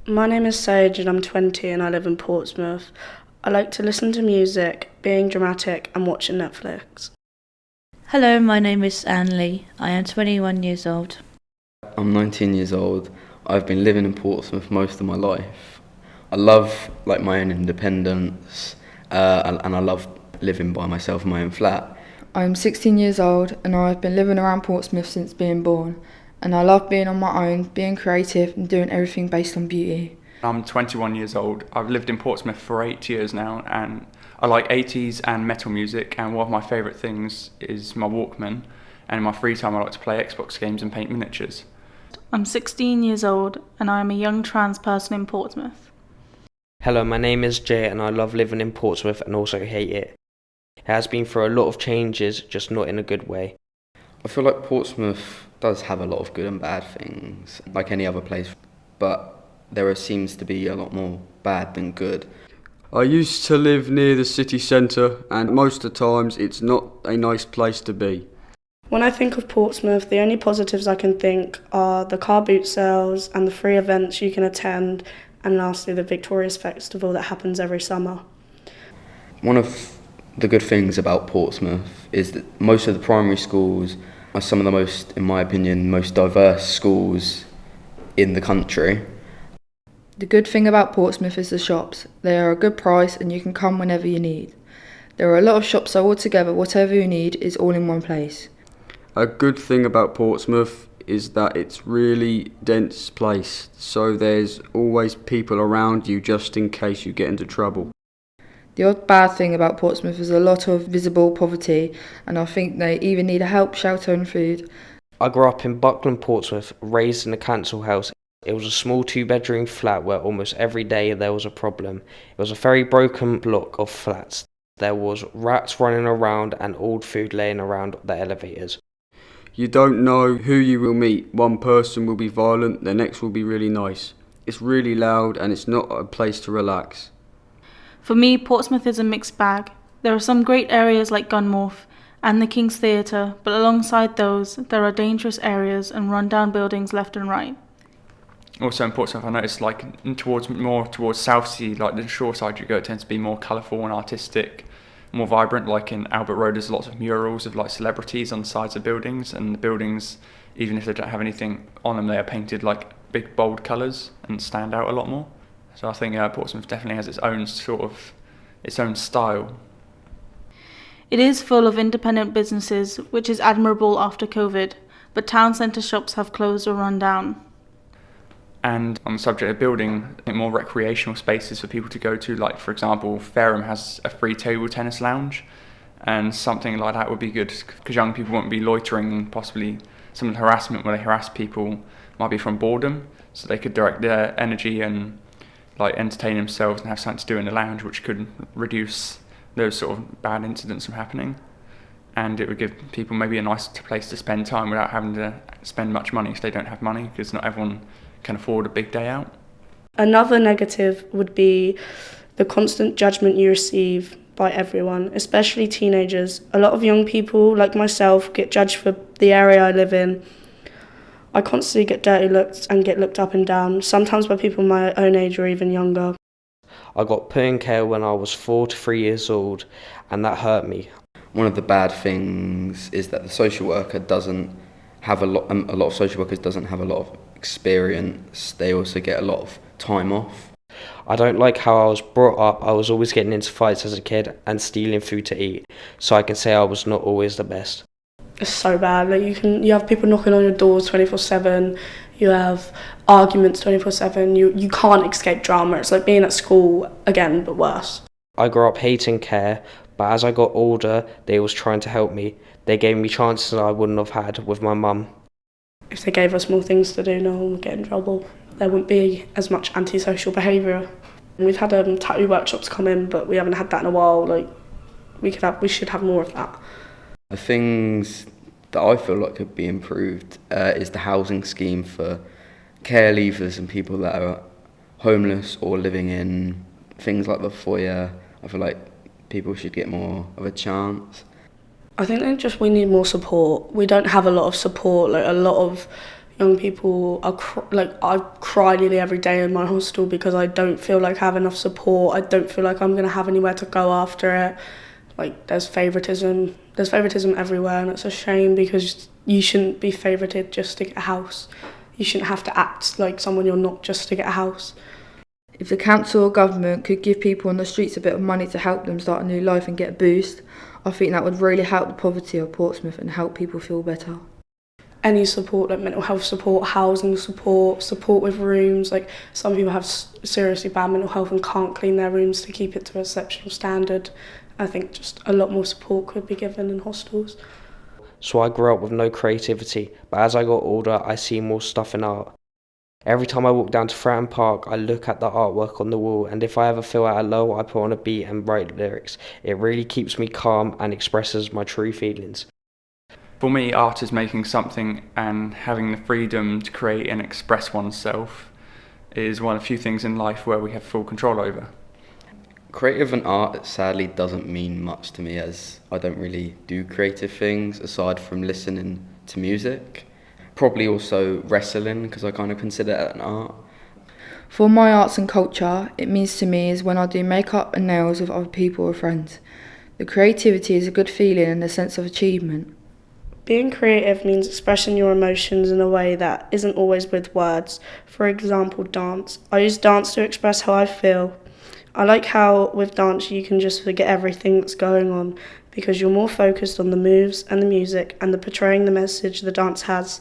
My name is Sage and I'm 20 and I live in Portsmouth. I like to listen to music, being dramatic and watching Netflix. Hello, my name is Anne Lee. I am 21 years old. I'm 19 years old. I've been living in Portsmouth most of my life. I love my own independence and I love living by myself in my own flat. I'm 16 years old and I've been living around Portsmouth since being born. And I love being on my own, being creative and doing everything based on beauty. I'm 21 years old. I've lived in Portsmouth for 8 years now and I like 80s and metal music, and one of my favourite things is my Walkman, and in my free time I like to play Xbox games and paint miniatures. I'm 16 years old and I am a young trans person in Portsmouth. Hello, my name is Jay and I love living in Portsmouth and also hate it. It has been through a lot of changes, just not in a good way. I feel like Portsmouth does have a lot of good and bad things, like any other place, but there seems to be a lot more bad than good. I used to live near the city centre and most of the times it's not a nice place to be. When I think of Portsmouth, the only positives I can think are the car boot sales and the free events you can attend, and lastly the Victorious Festival that happens every summer. One of the good things about Portsmouth is that most of the primary schools are some of the most, in my opinion, most diverse schools in the country. The good thing about Portsmouth is the shops. They are a good price and you can come whenever you need. There are a lot of shops, so altogether whatever you need is all in one place. A good thing about Portsmouth is that it's really dense place, so there's always people around you just in case you get into trouble. The odd bad thing about Portsmouth is a lot of visible poverty, and I think they either need help, shelter and food. I grew up in Buckland, Portsmouth, raised in a council house. It was a small 2-bedroom flat where almost every day there was a problem. It was a very broken block of flats. There was rats running around and old food laying around the elevators. You don't know who you will meet. One person will be violent, the next will be really nice. It's really loud and it's not a place to relax. For me, Portsmouth is a mixed bag. There are some great areas like Gunmorth and the King's Theatre, but alongside those, there are dangerous areas and run-down buildings left and right. Also in Portsmouth, I noticed more towards Southsea, like the shore side you go, it tends to be more colourful and artistic, more vibrant. Like in Albert Road, there's lots of murals of celebrities on the sides of buildings, and the buildings, even if they don't have anything on them, they are painted like big bold colours and stand out a lot more. So I think Portsmouth definitely has its own style. It is full of independent businesses, which is admirable after COVID, but town centre shops have closed or run down. And on the subject of building, I think more recreational spaces for people to go to, like for example, Fareham has a free table tennis lounge, and something like that would be good because young people won't be loitering, and possibly some of the harassment where they harass people might be from boredom, so they could direct their energy and entertain themselves and have something to do in the lounge, which could reduce those sort of bad incidents from happening. And it would give people maybe a nice place to spend time without having to spend much money if they don't have money, because not everyone can afford a big day out. Another negative would be the constant judgment you receive by everyone, especially teenagers. A lot of young people, like myself, get judged for the area I live in. I constantly get dirty looks and get looked up and down, sometimes by people my own age or even younger. I got put in care when I was 4 to 3 years old, and that hurt me. One of the bad things is that the social worker doesn't have a lot of social workers doesn't have a lot of experience. They also get a lot of time off. I don't like how I was brought up. I was always getting into fights as a kid and stealing food to eat, so I can say I was not always the best. It's so bad. You have people knocking on your doors 24/7. You have arguments 24/7. You can't escape drama. It's like being at school again, but worse. I grew up hating care, but as I got older, they was trying to help me. They gave me chances I wouldn't have had with my mum. If they gave us more things to do, no one would get in trouble. There wouldn't be as much antisocial behaviour. We've had tattoo workshops come in, but we haven't had that in a while. We should have more of that. The things that I feel like could be improved is the housing scheme for care leavers and people that are homeless or living in things like the foyer. I feel like people should get more of a chance. I think we need more support. We don't have a lot of support. A lot of young people are I cry nearly every day in my hostel because I don't feel like I have enough support. I don't feel like I'm going to have anywhere to go after it. Like there's favouritism everywhere, and it's a shame because you shouldn't be favoured just to get a house. You shouldn't have to act like someone you're not just to get a house. If the council or government could give people on the streets a bit of money to help them start a new life and get a boost, I think that would really help the poverty of Portsmouth and help people feel better. Any support, like mental health support, housing support with rooms. Like some people have seriously bad mental health and can't clean their rooms to keep it to an exceptional standard. I think just a lot more support could be given in hostels. So I grew up with no creativity, but as I got older, I see more stuff in art. Every time I walk down to Fratton Park, I look at the artwork on the wall, and if I ever feel at a low, I put on a beat and write lyrics. It really keeps me calm and expresses my true feelings. For me, art is making something and having the freedom to create and express oneself is one of the few things in life where we have full control over. Creative and art sadly doesn't mean much to me, as I don't really do creative things aside from listening to music. Probably also wrestling, because I kind of consider it an art. For my arts and culture, it means to me is when I do makeup and nails with other people or friends. The creativity is a good feeling and a sense of achievement. Being creative means expressing your emotions in a way that isn't always with words. For example, dance. I use dance to express how I feel. I like how with dance you can just forget everything that's going on because you're more focused on the moves and the music and the portraying the message the dance has.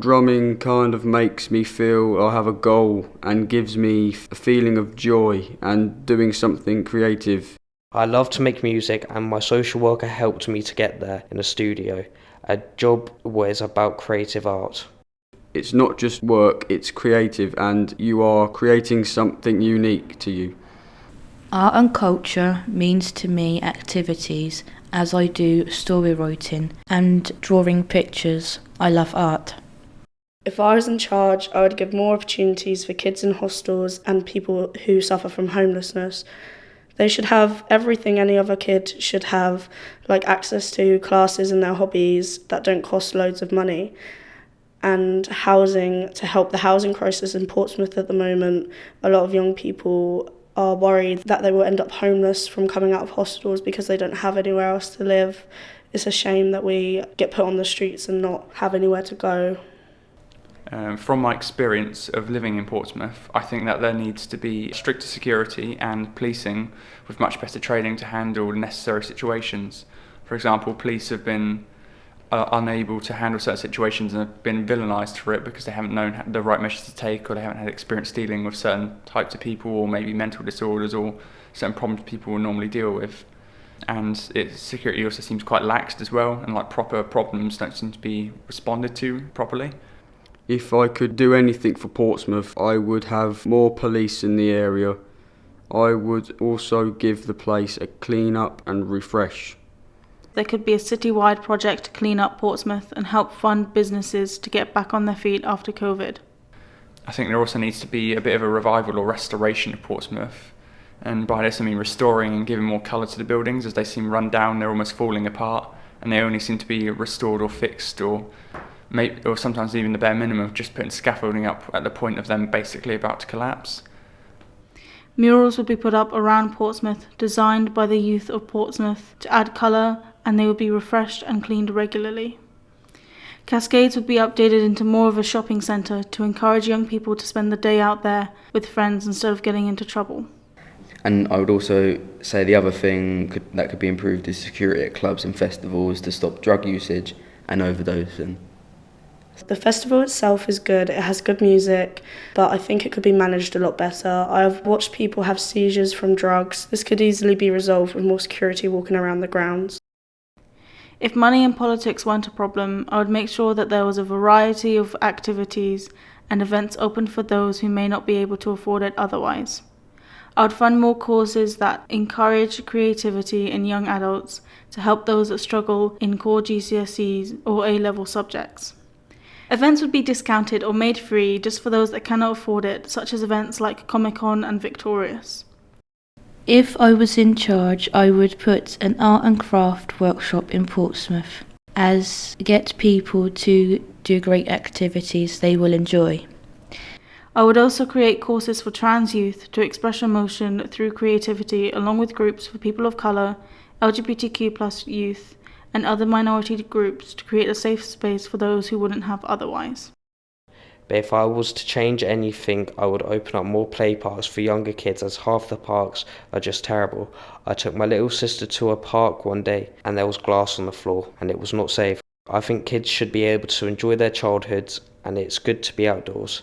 Drumming kind of makes me feel I have a goal and gives me a feeling of joy and doing something creative. I love to make music, and my social worker helped me to get there in a studio. A job was about creative art. It's not just work, it's creative, and you are creating something unique to you. Art and culture means to me activities, as I do story writing and drawing pictures. I love art. If I was in charge, I would give more opportunities for kids in hostels and people who suffer from homelessness. They should have everything any other kid should have, like access to classes and their hobbies that don't cost loads of money, and housing to help the housing crisis in Portsmouth at the moment. A lot of young people are worried that they will end up homeless from coming out of hostels because they don't have anywhere else to live. It's a shame that we get put on the streets and not have anywhere to go. From my experience of living in Portsmouth, I think that there needs to be stricter security and policing with much better training to handle necessary situations. For example, police have been unable to handle certain situations and have been villainised for it because they haven't known the right measures to take, or they haven't had experience dealing with certain types of people, or maybe mental disorders or certain problems people will normally deal with. And security also seems quite laxed as well, and like proper problems don't seem to be responded to properly. If I could do anything for Portsmouth, I would have more police in the area. I would also give the place a clean up and refresh. There could be a citywide project to clean up Portsmouth and help fund businesses to get back on their feet after COVID. I think there also needs to be a bit of a revival or restoration of Portsmouth. And by this I mean restoring and giving more colour to the buildings, as they seem run down, they're almost falling apart, and they only seem to be restored or fixed, or sometimes even the bare minimum of just putting scaffolding up at the point of them basically about to collapse. Murals would be put up around Portsmouth, designed by the youth of Portsmouth to add colour, and they would be refreshed and cleaned regularly. Cascades would be updated into more of a shopping centre to encourage young people to spend the day out there with friends instead of getting into trouble. And I would also say the other thing that could be improved is security at clubs and festivals to stop drug usage and overdosing. The festival itself is good, it has good music, but I think it could be managed a lot better. I've watched people have seizures from drugs. This could easily be resolved with more security walking around the grounds. If money and politics weren't a problem, I would make sure that there was a variety of activities and events open for those who may not be able to afford it otherwise. I would fund more causes that encourage creativity in young adults to help those that struggle in core GCSEs or A-level subjects. Events would be discounted or made free just for those that cannot afford it, such as events like Comic-Con and Victorious. If I was in charge, I would put an art and craft workshop in Portsmouth, as get people to do great activities they will enjoy. I would also create courses for trans youth to express emotion through creativity, along with groups for people of colour, LGBTQ+ youth, and other minority groups to create a safe space for those who wouldn't have otherwise. But if I was to change anything, I would open up more play parks for younger kids, as half the parks are just terrible. I took my little sister to a park one day and there was glass on the floor and it was not safe. I think kids should be able to enjoy their childhoods and it's good to be outdoors.